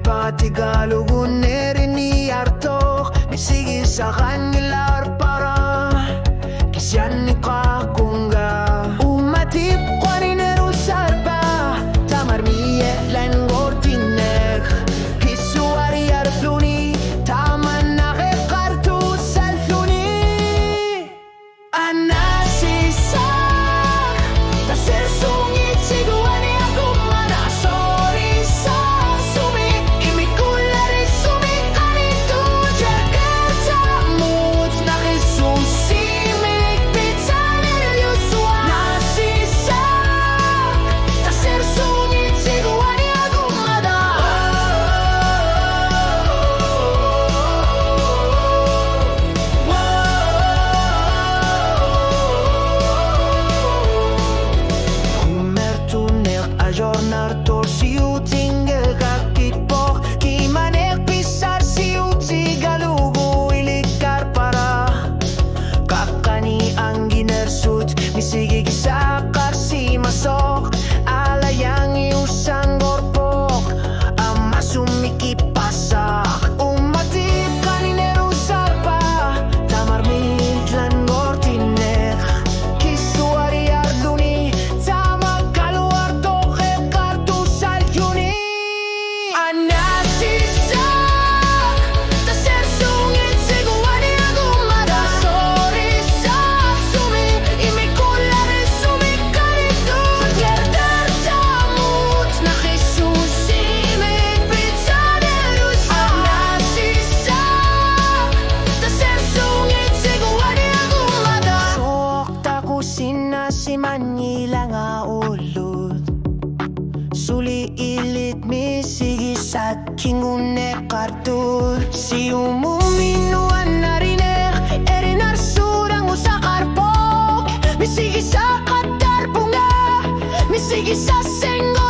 Patigalugun erini artok Misigi sa kanila para Kisyan ni kakunga Umatip kwaninero sarpa Tamar miyet lan gortinek Hisuari arfluni Taman nake kartu salfluni Anasisa Taser sungit siguani ako mana sorry sa sumi imikulari sumi kanito Jakarta mood nakisusi milikpit sa nilyuswa Nasisa Taser sungit siguani ako mana Ajornar tor siu tinggal kakit pok Kimanek pisar siu tigalugo ilikar para Kakani ang ginersut Misigi gisakar si masok Alayang iusang gorpok Ama sumikipasak Umatip kaninero sarpa Tamar midlan gortinek Kisuari arduni Tamag kaluar toke kartu saljuni Anasisak Taser sungit siguani agumada Sorry sa sumi imikulari sumi kanito Gerder tamut nakisusi migbit sa nerus Anasisak Taser sungit siguani agumada Sokta kusina si Manila nga ulod Suli ilit misigi sa kingune kartul Si umuminuan na riner Erinar surang usa karpok Misigi sa katar bunga Misigi sa senggo